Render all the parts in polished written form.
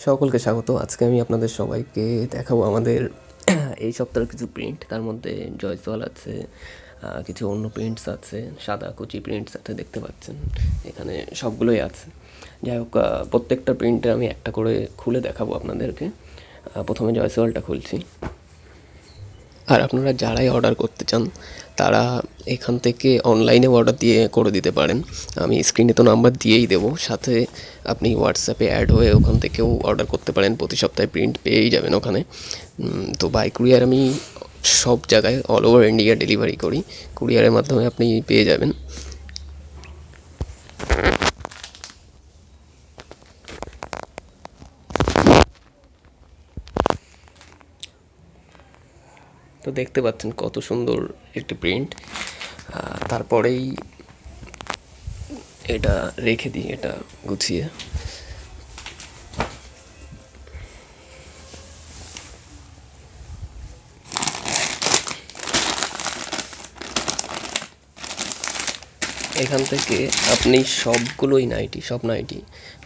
সকলকে স্বাগত। আজকে আমি আপনাদের সবাইকে দেখাবো আমাদের এই সপ্তাহের কিছু প্রিন্ট। তার মধ্যে জয়সওয়াল আছে, কিছু অন্য প্রিন্টস আছে, সাদা কুচি প্রিন্টস আছে, দেখতে পাচ্ছেন এখানে সবগুলোই আছে। যাই হোক, প্রত্যেকটা প্রিন্টে আমি একটা করে খুলে দেখাবো আপনাদেরকে। প্রথমে জয়সওয়ালটা খুলছি। আর আপনারা যারাই অর্ডার করতে চান তারা এখান থেকে অনলাইনে অর্ডার দিয়ে করে দিতে পারেন। আমি স্ক্রিনে তো নাম্বার দিয়েই দেবো, সাথে আপনি হোয়াটসঅ্যাপে অ্যাড হয়ে ওখান থেকেও অর্ডার করতে পারেন। প্রতি সপ্তাহে প্রিন্ট পেয়েই যাবেন ওখানে। তো বাই কুরিয়ার আমি সব জায়গায় অল ওভার ইন্ডিয়া ডেলিভারি করি, কুরিয়ারের মাধ্যমে আপনি পেয়ে যাবেন। তো দেখতে পাচ্ছেন কত সুন্দর একটি প্রিন্ট। তারপরেই এটা রেখে দিই, এটা গুছিয়ে। এখান থেকে আপনি সবগুলোই নাইটি, সব নাইটি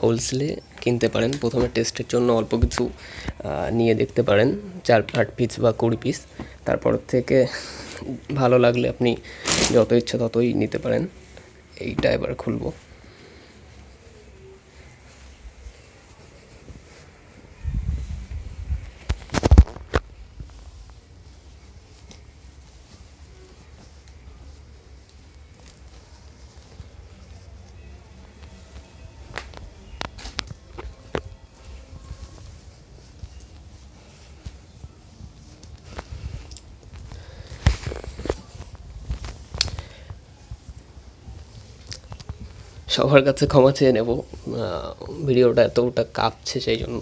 হোলসেলে কিনতে পারেন। প্রথমে টেস্টের জন্য অল্প কিছু নিয়ে দেখতে পারেন, 4-8 পিস বা 20 পিস। তারপর থেকে ভালো লাগলে আপনি যত ইচ্ছা ততই নিতে পারেন। এইটা এবার খুলবো। সবার কাছে ক্ষমা চেয়ে নেব, ভিডিওটা এতটা কাঁপছে সেই জন্য।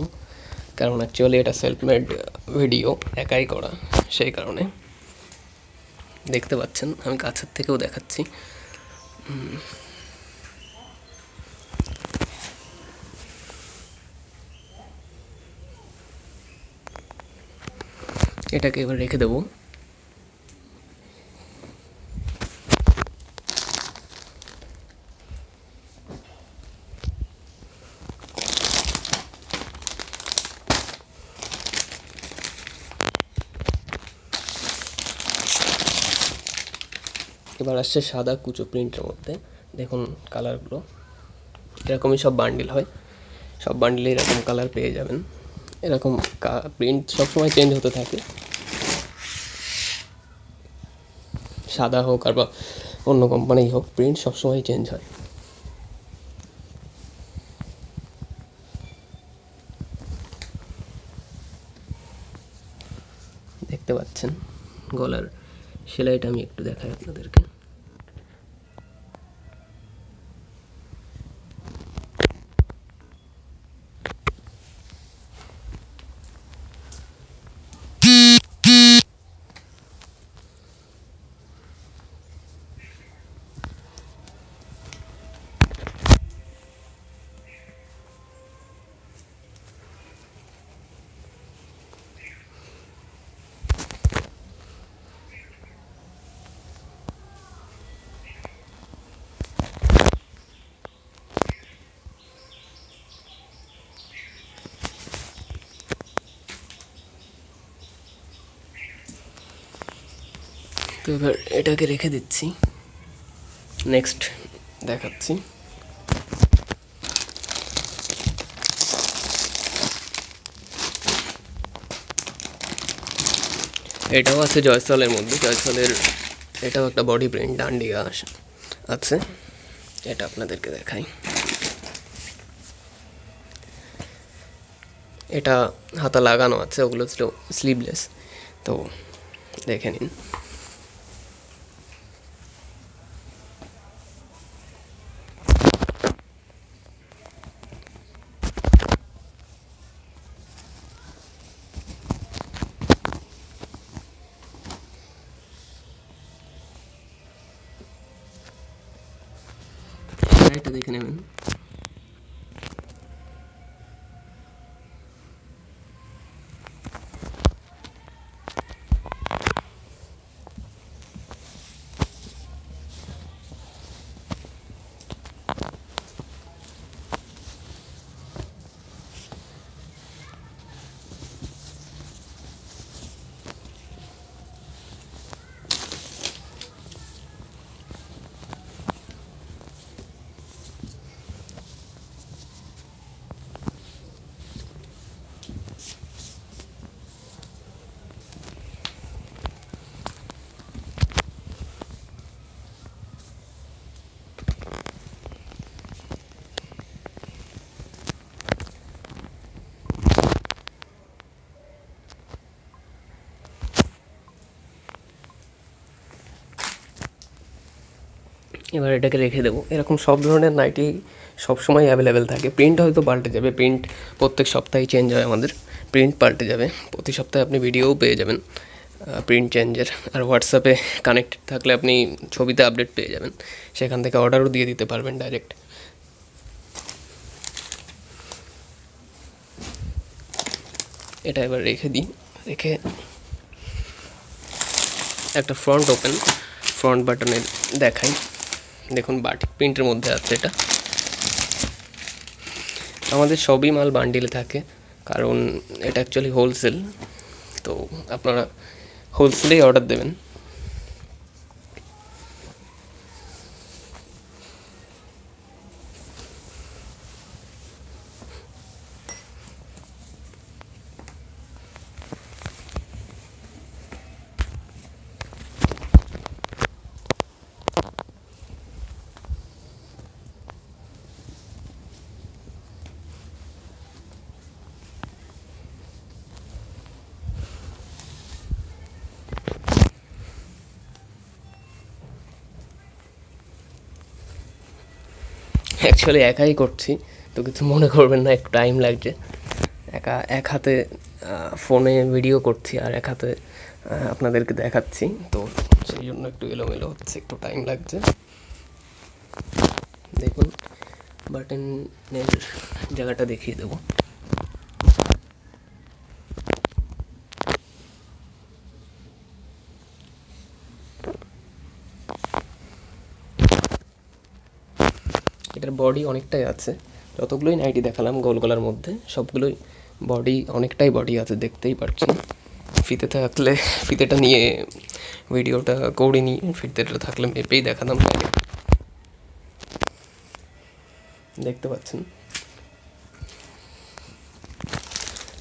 কারণ অ্যাকচুয়ালি এটা সেলফ মেড ভিডিও, একাই করা, সেই কারণে। দেখতে পাচ্ছেন, আমি কাছের থেকেও দেখাচ্ছি। এটাকে এবার রেখে দেবো। এবার আসছে সাদা কুচো প্রিন্টের মধ্যে। দেখুন কালারগুলো এরকমই সব বান্ডিল হয়, সব বান্ডিলে এরকম কালার পেয়ে যাবেন। এরকম প্রিন্ট সবসময় চেঞ্জ হতে থাকে, সাদা হোক আর বা অন্য কোম্পানি হোক, প্রিন্ট সবসময় চেঞ্জ হয়। দেখতে পাচ্ছেন গলার সেলাইটা আমি একটু দেখাই আপনাদেরকে। তো এবার এটাকে রেখে দিচ্ছি, নেক্সট দেখাচ্ছি। এটাও আছে জয়সওয়ালের মধ্যে। জয়সওয়ালের এটাও একটা বডি প্রিন্ট, ডান্ডিয়া আছে। এটা আপনাদেরকে দেখাই। এটা হাতা লাগানো আছে, ওগুলো ছিল স্লিভলেস, তো দেখে নিন। এটা দেখে নেবেন। এবার এটাকে রেখে দেবো। এরকম সব ধরনের নাইটি সবসময় অ্যাভেলেবেল থাকে। প্রিন্ট হয়তো পাল্টে যাবে, প্রিন্ট প্রত্যেক সপ্তাহে চেঞ্জ হয় আমাদের, প্রিন্ট পাল্টে যাবে, প্রতি সপ্তাহে আপনি ভিডিওও পেয়ে যাবেন প্রিন্ট চেঞ্জের। আর হোয়াটসঅ্যাপে কানেক্টেড থাকলে আপনি ছবিতে আপডেট পেয়ে যাবেন, সেখান থেকে অর্ডারও দিয়ে দিতে পারবেন ডাইরেক্ট। এটা এবার রেখে দিই, রেখে একটা ফ্রন্ট বাটনের দেখাই। দেখুন বাটিক প্রিন্টের মধ্যে আছে এটা। আমাদের সবই মাল বান্ডিলে থাকে, কারণ এটা অ্যাকচুয়ালি হোলসেল, তো আপনারা হোলসেলেই অর্ডার দেবেন। অ্যাকচুয়ালি একাই করছি, তো কিছু মনে করবেন না, একটু টাইম লাগছে। এক হাতে ফোনে ভিডিও করছি আর এক হাতে আপনাদেরকে দেখাচ্ছি, তো সেই জন্য একটু এলোমেলো হচ্ছে, একটু টাইম লাগছে। দেখুন বাটনের জায়গাটা দেখিয়ে দেবো। এটার বডি অনেকটাই আছে, যতগুলোই নাইটি দেখালাম গোল গলার মধ্যে সবগুলোই বডি, অনেকটাই বডি আছে, দেখতেই পাচ্ছেন। ফিতে থাকলে ফিতেটা নিয়ে ভিডিওটা করিনি, ফিতেটা থাকলে মেপেই দেখাতাম তাকে। দেখতে পাচ্ছেন।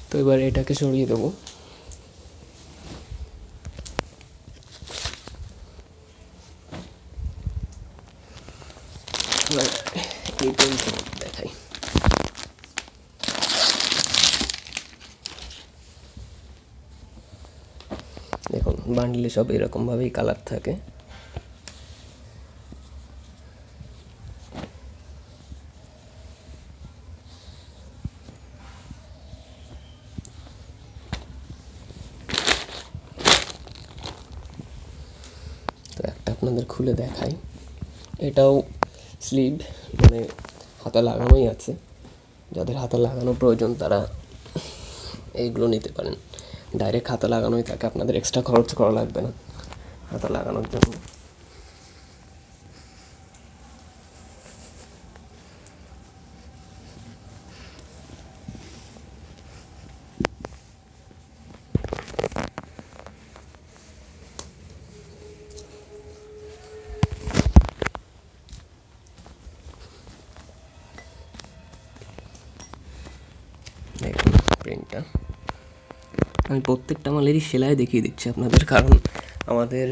তো এবার এটাকে সরিয়ে দেবো। এই পেন্সিল দেখাই। দেখুন বান্ডেলে সব এরকমভাবেই কালার থাকে। তো একটা আপনাদের খুলে দেখাই। এটাও স্লিভ, মানে হাতা লাগানোই আছে। যাদের হাতা লাগানো প্রয়োজন তারা এইগুলো নিতে পারেন। ডাইরেক্ট হাতা লাগানোই থাকে, আপনাদের এক্সট্রা খরচ করা লাগবে না হাতা লাগানোর জন্য। দেখুন প্রিন্টটা আমি প্রত্যেকটা মালেরই সেলাই দেখিয়ে দিচ্ছি আপনাদের, কারণ আমাদের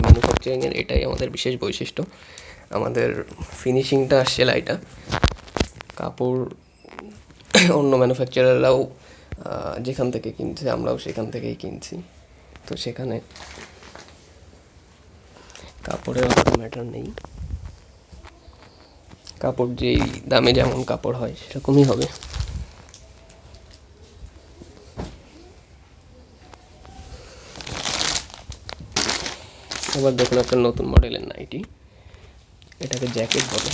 ম্যানুফ্যাকচারিংয়ের এটাই আমাদের বিশেষ বৈশিষ্ট্য, আমাদের ফিনিশিংটা, সেলাইটা। কাপড় অন্য ম্যানুফ্যাকচারাররাও যেখান থেকে কিনছে আমরাও সেখান থেকেই কিনছি, তো সেখানে কাপড়ের অতটা ম্যাটার নেই। কাপড় যেই দামে যেমন কাপড় হয় সেরকমই হবে। এবার দেখুন একটা নতুন মডেলের নাইটি, এটাকে জ্যাকেট বলে।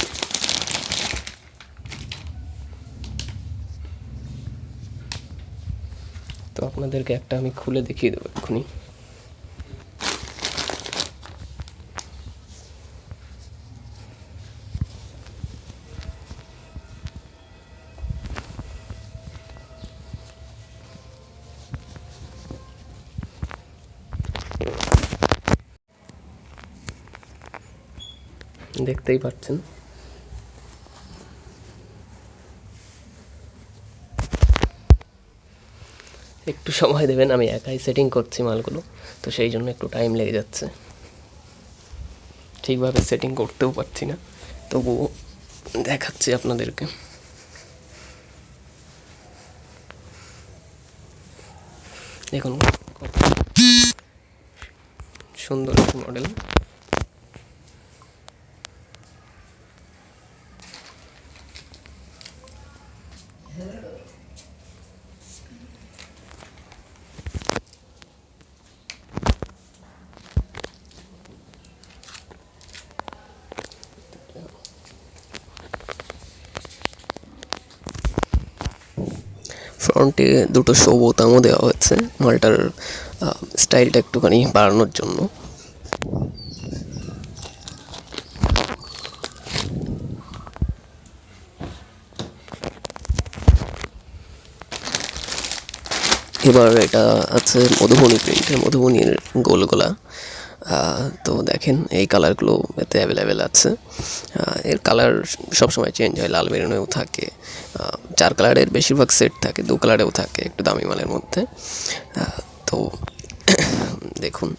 তো আপনাদেরকে একটা আমি খুলে দেখিয়ে দেবো এক্ষুনি। দেখতেই পাচ্ছেন। একটু সময় দেবেন, আমি একাই সেটিং করছি মালগুলো, তো সেই জন্য একটু টাইম লেগে যাচ্ছে, ঠিকভাবে সেটিং করতেও পারছি না, তবুও দেখাচ্ছি আপনাদেরকে। দেখুন সুন্দর একটি মডেল। ফ্রন্টে দুটো শো বোতামও দেওয়া হচ্ছে মালটার স্টাইলটা একটুখানি বাড়ানোর জন্য। এবার এটা আছে মধুবনী প্রিন্টের, মধুবনীর গোল গলা। তো দেখেন এই কালারগুলো এতে অ্যাভেলেবেল আছে। এর কালার সবসময় চেঞ্জ হয়, লাল মেরুনেও থাকে, 4 কালারের বেশিরভাগ সেট থাকে, 2 কালারেও থাকে একটু দামি মালের মধ্যে। তো দেখুন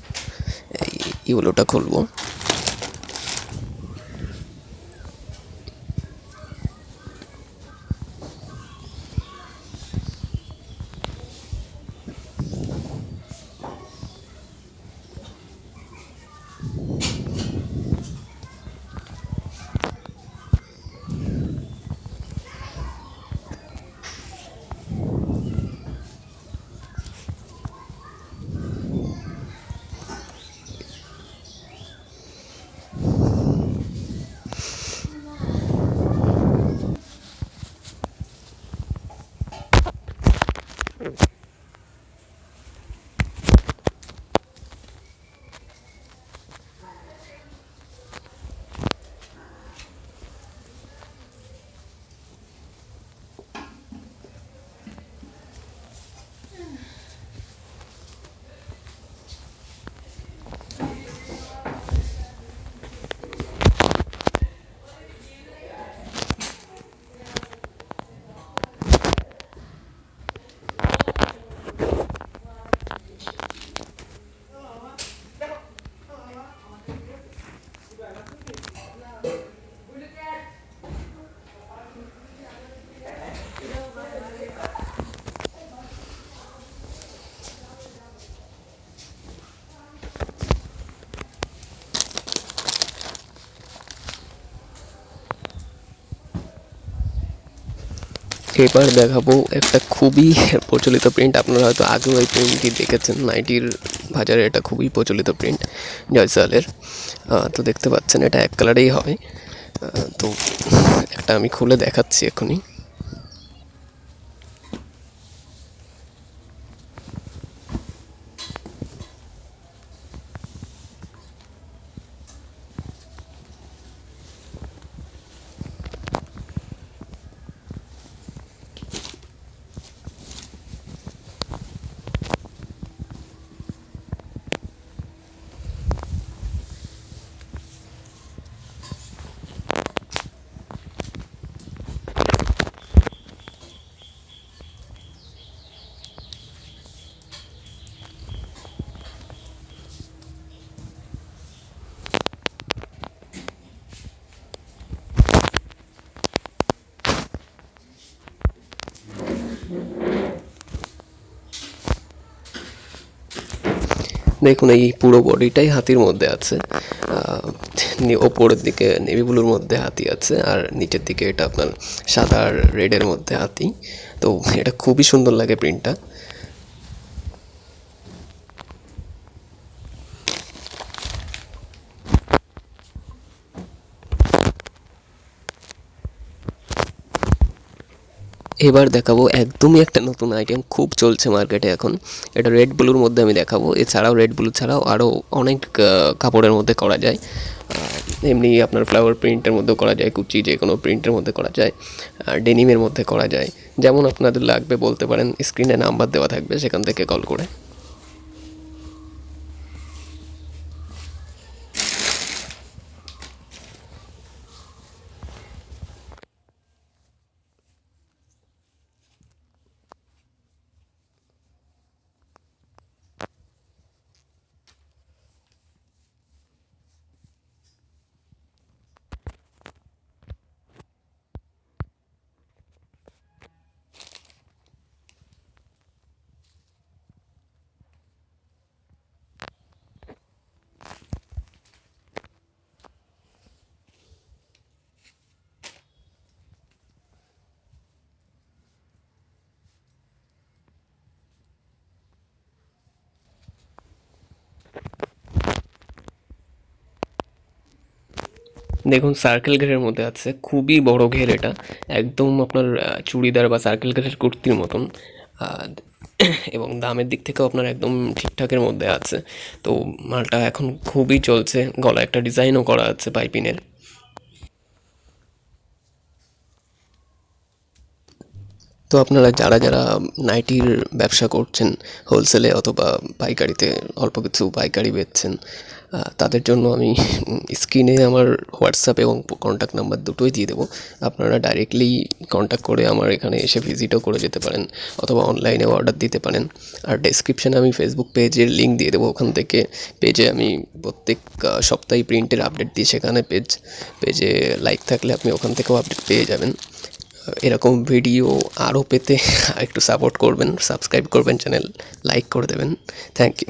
এই ইউলোটা খুলবো। এবার দেখাবো একটা খুবই প্রচলিত প্রিন্ট, আপনারা হয়তো আগেও এই প্রিন্টটি দেখেছেন। নাইটির বাজারে এটা খুবই প্রচলিত প্রিন্ট জয়সালের। তো দেখতে পাচ্ছেন এটা এক কালারেই হয়। তো একটা আমি খুলে দেখাচ্ছি এখনই। দেখুন এই পুরো বডিটাই হাতির মধ্যে আছে। ওপরের দিকে নেভি ব্লুর মধ্যে হাতি আছে, আর নিচের দিকে এটা আপনার সাদা আর রেডের মধ্যে হাতি। তো এটা খুবই সুন্দর লাগে প্রিন্টটা। এবার দেখাবো একদমই একটা নতুন আইটেম, খুব চলছে মার্কেটে এখন। এটা রেড ব্লুর মধ্যে আমি দেখাবো। এছাড়াও রেড ব্লু ছাড়াও আরও অনেক কাপড়ের মধ্যে করা যায়। এমনি আপনার ফ্লাওয়ার প্রিন্টের মধ্যেও করা যায়, কুচি যে কোনো প্রিন্টের মধ্যে করা যায়, আর ডেনিমের মধ্যে করা যায়। যেমন আপনাদের লাগবে বলতে পারেন, স্ক্রিনে নাম্বার দেওয়া থাকবে, সেখান থেকে কল করে। দেখুন সার্কেল ঘেরের মধ্যে আছে, খুবই বড় ঘের এটা, একদম আপনার চুড়িদার বা সার্কেল ঘেরের কুর্তির মতন। আহ, এবং দামের দিক থেকেও আপনার একদম ঠিকঠাকের মধ্যে আছে। তো মালটা এখন খুবই চলছে, গলায় একটা ডিজাইনও করা আছে পাইপিনের। তো আপনারা যারা যারা নাইটির ব্যবসা করছেন হোলসেলে অথবা পাইকারিতে, অল্প কিছু পাইকারি বেচছেন, তাদের জন্য আমি স্ক্রিনে আমার হোয়াটসঅ্যাপ এবং কন্ট্যাক্ট নাম্বার দুটোই দিয়ে দেবো। আপনারা ডাইরেক্টলি কন্ট্যাক্ট করে আমার এখানে এসে ভিজিটও করে যেতে পারেন অথবা অনলাইনে অর্ডার দিতে পারেন। আর ডেসক্রিপশানে আমি ফেসবুক পেজের লিঙ্ক দিয়ে দেবো, ওখান থেকে পেজে আমি প্রত্যেক সপ্তাহে প্রিন্টের আপডেট দিই, সেখানে পেজে লাইক থাকলে আপনি ওখান থেকেও আপডেট পেয়ে যাবেন। এরকম ভিডিও আরও পেতে একটু সাপোর্ট করবেন, সাবস্ক্রাইব করবেন, চ্যানেল লাইক করে দেবেন। Thank you.